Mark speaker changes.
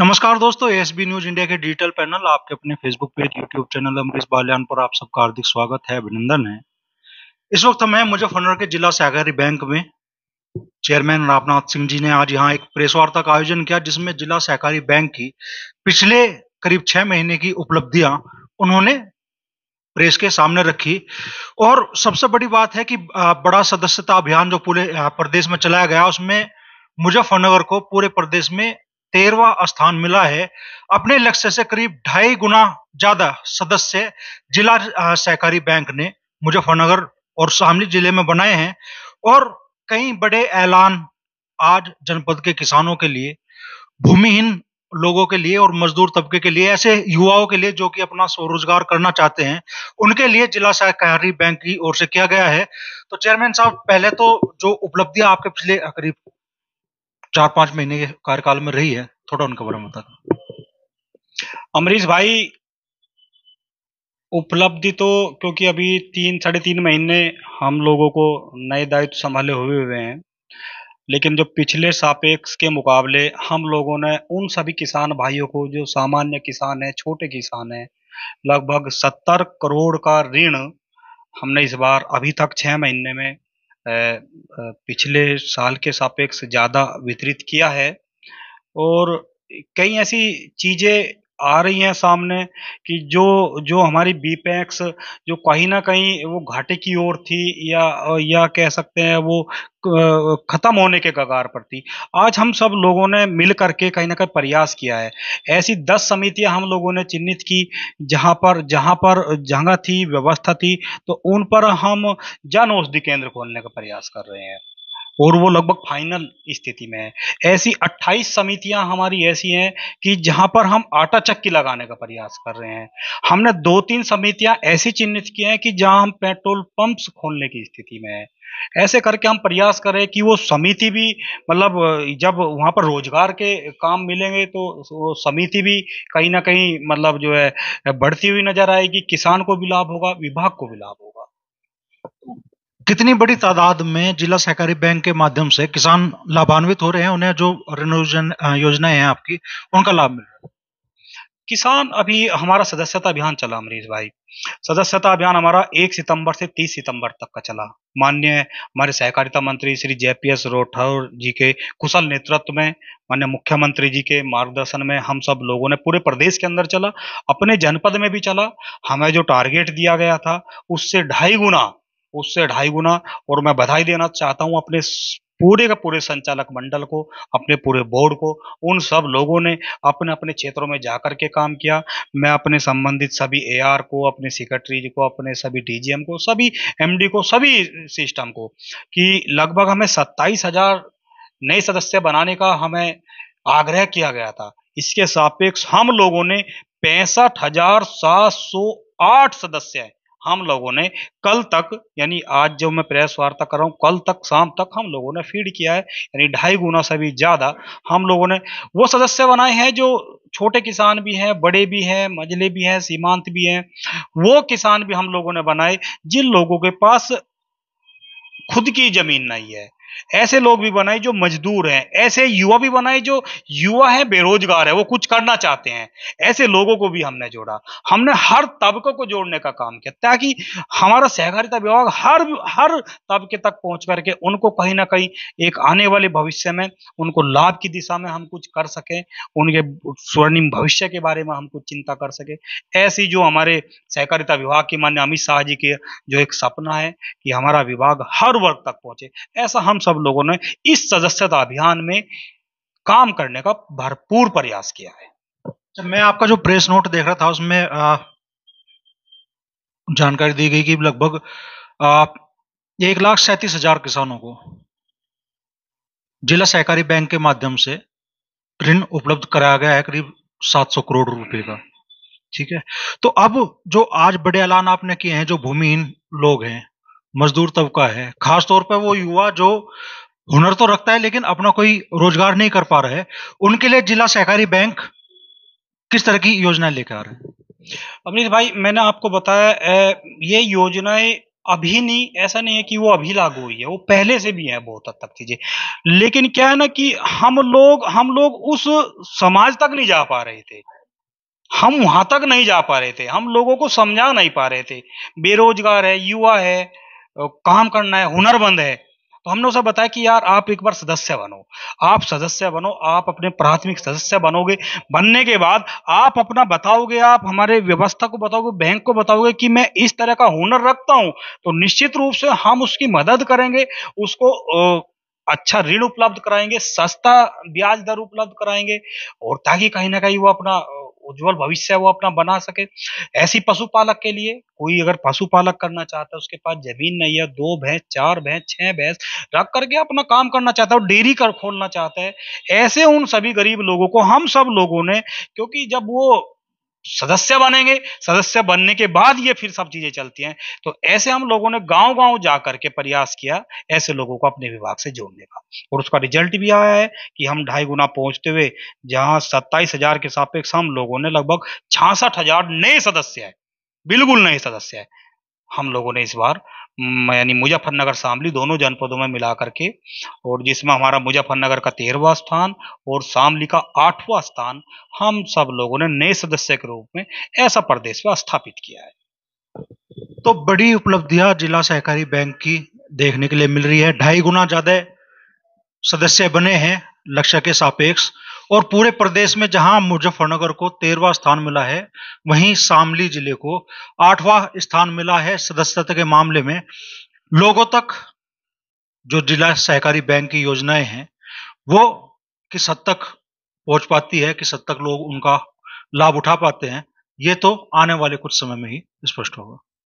Speaker 1: नमस्कार दोस्तों, ASB news India के डिजिटल पैनल आपके अपने Facebook page, YouTube channel Amrish Baliyan पर आप सबका हार्दिक स्वागत है, अभिनंदन है। इस वक्त हमें मुजफ्फरनगर के जिला सहकारी बैंक में चेयरमैन रामनाथ सिंह जी ने आज यहाँ एक प्रेस वार्ता का आयोजन किया, जिसमें जिला सहकारी बैंक की पिछले करीब 6 महीने की उपलब्धियां उन्होंने प्रेस के सामने रखी। और सबसे बड़ी बात है कि बड़ा सदस्यता अभियान जो पूरे प्रदेश में चलाया गया, उसमें मुजफ्फरनगर को पूरे प्रदेश में 13वां स्थान मिला है। अपने लक्ष्य से करीब 2.5 गुना ज्यादा सदस्य जिला सहकारी बैंक ने मुजफ्फरनगर और शामली जिले में बनाए हैं। और कई बड़े ऐलान आज जनपद के किसानों के लिए, भूमिहीन लोगों के लिए और मजदूर तबके के लिए, ऐसे युवाओं के लिए जो कि अपना स्वरोजगार करना चाहते हैं, उनके लिए जिला सहकारी बैंक की ओर से किया गया है। तो चेयरमैन साहब, पहले तो जो उपलब्धियां आपके पिछले करीब 4-5 महीने के कार्यकाल में रही है, थोड़ा उनके बारे में बता दें।
Speaker 2: अमरीश भाई, उपलब्धि तो क्योंकि अभी 3-3.5 महीने हम लोगों को नए दायित्व संभाले हुए हैं, लेकिन जो पिछले सापेक्ष के मुकाबले हम लोगों ने उन सभी किसान भाइयों को जो सामान्य किसान हैं, छोटे किसान हैं, लगभग 70 करोड़ का ऋण हमने इस बार अभी तक 6 महीने में पिछले साल के सापेक्ष ज़्यादा वितरित किया है। और कई ऐसी चीज़ें आ रही हैं सामने कि जो जो हमारी बीपैक्स जो कहीं न कहीं वो घाटे की ओर थी, या कह सकते हैं वो खत्म होने के कगार पर थी। आज हम सब लोगों ने मिल करके कहीं न कहीं प्रयास किया है। ऐसी 10 समितियाँ हम लोगों ने चिन्हित की, जहाँ पर जगह थी, व्यवस्था थी, तो उन पर हम जन औषधि केंद्र खोलने का प्रयास कर रहे हैं। और वो लगभग फाइनल स्थिति में है। ऐसी 28 समितियां हमारी ऐसी हैं कि जहां पर हम आटा चक्की लगाने का प्रयास कर रहे हैं। हमने 2-3 समितियां ऐसी चिन्हित की हैं कि जहां हम पेट्रोल पंप्स खोलने की स्थिति में है। ऐसे करके हम प्रयास करें कि वो समिति भी, मतलब जब वहां पर रोजगार के काम मिलेंगे तो वो समिति भी कहीं ना कहीं मतलब जो है बढ़ती हुई नजर आएगी। किसान को भी लाभ होगा, विभाग को भी लाभ होगा।
Speaker 1: कितनी बड़ी तादाद में जिला सहकारी बैंक के माध्यम से किसान लाभान्वित हो रहे हैं, उन्हें जो ऋण योजनाएं हैं आपकी, उनका लाभ मिल रहा है?
Speaker 2: किसान, अभी हमारा सदस्यता अभियान चला अमरीश भाई। सदस्यता अभियान हमारा 1 सितंबर से 30 सितंबर तक का चला। माननीय हमारे सहकारिता मंत्री श्री जेपीएस राठौर जी के कुशल नेतृत्व में, माननीय मुख्यमंत्री जी के मार्गदर्शन में हम सब लोगों ने पूरे प्रदेश के अंदर चला, अपने जनपद में भी चला। हमें जो टारगेट दिया गया था उससे ढाई गुना। और मैं बधाई देना चाहता हूं अपने पूरे का पूरे संचालक मंडल को, अपने पूरे बोर्ड को। उन सब लोगों ने अपने अपने क्षेत्रों में जाकर के काम किया। मैं अपने संबंधित सभी एआर को, अपने सेक्रेटरी को, अपने सभी डीजीएम को, सभी एमडी को, सभी सिस्टम को, कि लगभग हमें 27,000 नए सदस्य बनाने का हमें आग्रह किया गया था। इसके सापेक्ष हम लोगों ने 65,708 सदस्य हम लोगों ने कल तक, यानी आज जो मैं प्रेस वार्ता कर रहा हूं, कल तक शाम तक हम लोगों ने फीड किया है। यानी 2.5 गुना से भी ज्यादा हम लोगों ने वो सदस्य बनाए हैं जो छोटे किसान भी हैं, बड़े भी हैं, मझले भी हैं, सीमांत भी हैं। वो किसान भी हम लोगों ने बनाए जिन लोगों के पास खुद की जमीन नहीं है। ऐसे लोग भी बनाए जो मजदूर हैं। ऐसे युवा भी बनाए जो युवा है, बेरोजगार है, वो कुछ करना चाहते हैं। ऐसे लोगों को भी हमने जोड़ा। हमने हर तबके को जोड़ने का काम किया, ताकि हमारा सहकारिता विभाग हर हर तबके तक पहुंच करके उनको कहीं ना कहीं एक आने वाले भविष्य में उनको लाभ की दिशा में हम कुछ कर सके, उनके स्वर्णिम भविष्य के बारे में हम कुछ चिंता कर सके। ऐसी जो हमारे सहकारिता विभाग की माननीय अमित शाह जी के जो एक सपना है कि हमारा विभाग हर वर्ग तक पहुंचे, ऐसा हम सब लोगों ने इस सदस्यता अभियान में काम करने का भरपूर प्रयास किया है।
Speaker 1: अच्छा, मैं आपका जो प्रेस नोट देख रहा था, उसमें जानकारी दी गई कि लगभग 1,37,000 किसानों को जिला सहकारी बैंक के माध्यम से ऋण उपलब्ध कराया गया है, करीब 700 करोड़ रुपए का। ठीक है, तो अब जो आज बड़े ऐलान आपने किए हैं, जो भूमिहीन लोग हैं, मजदूर तबका है, खास तौर पर वो युवा जो हुनर तो रखता है लेकिन अपना कोई रोजगार नहीं कर पा रहा है, उनके लिए जिला सहकारी बैंक किस तरह की योजनाएं लेकर आ रहे हैं?
Speaker 2: अमरीश भाई, मैंने आपको बताया, ये योजनाएं अभी नहीं, ऐसा नहीं है कि वो अभी लागू हुई है, वो पहले से भी है बहुत हद तक चीजें। लेकिन क्या है ना कि हम लोग उस समाज तक नहीं जा पा रहे थे, हम वहां तक नहीं जा पा रहे थे, हम लोगों को समझा नहीं पा रहे थे। बेरोजगार है, युवा है, काम करना है, हुनरमंद है, तो हमने उसे बताया कि यार आप एक बार सदस्य बनो, आप सदस्य बनो, आप अपने प्राथमिक सदस्य बनोगे, बनने के बाद आप अपना बताओगे, आप हमारे व्यवस्था को बताओगे, बैंक को बताओगे कि मैं इस तरह का हुनर रखता हूं, तो निश्चित रूप से हम उसकी मदद करेंगे, उसको अच्छा ऋण उपलब्ध कराएंगे, सस्ता ब्याज दर उपलब्ध कराएंगे, और ताकि कहीं ना कहीं वो अपना उज्जवल भविष्य वो अपना बना सके। ऐसी पशुपालक के लिए, कोई अगर पशुपालक करना चाहता है, उसके पास जमीन नहीं है, 2 भैंस, 4 भैंस, 6 भैंस रख करके अपना काम करना चाहता है, और डेयरी कर खोलना चाहता है, ऐसे उन सभी गरीब लोगों को हम सब लोगों ने, क्योंकि जब वो सदस्य बनेंगे, सदस्य बनने के बाद ये फिर सब चीजें चलती हैं, तो ऐसे हम लोगों ने गांव गांव जा करके प्रयास किया ऐसे लोगों को अपने विभाग से जोड़ने का, और उसका रिजल्ट भी आया है कि हम 2.5 गुना पहुंचते हुए, जहां 27,000 के सापेक्ष हम लोगों ने लगभग 66,000 नए सदस्य है, बिल्कुल नए सदस्य है, हम लोगों ने इस बार यानी मुजफ्फरनगर शामली दोनों जनपदों में मिला करके, और जिसमें हमारा मुजफ्फरनगर का 13वां स्थान और शामली का 8वां स्थान हम सब लोगों ने नए सदस्य के रूप में ऐसा प्रदेश में स्थापित किया है।
Speaker 1: तो बड़ी उपलब्धियां जिला सहकारी बैंक की देखने के लिए मिल रही है। 2.5 गुना ज्यादा सदस्य बने हैं लक्ष्य के सापेक्ष, और पूरे प्रदेश में जहां मुजफ्फरनगर को 13वां स्थान मिला है, वहीं शामली जिले को 8वां स्थान मिला है सदस्यता के मामले में। लोगों तक जो जिला सहकारी बैंक की योजनाएं हैं वो किस हद तक पहुंच पाती है, किस हद तक लोग उनका लाभ उठा पाते हैं, ये तो आने वाले कुछ समय में ही स्पष्ट होगा।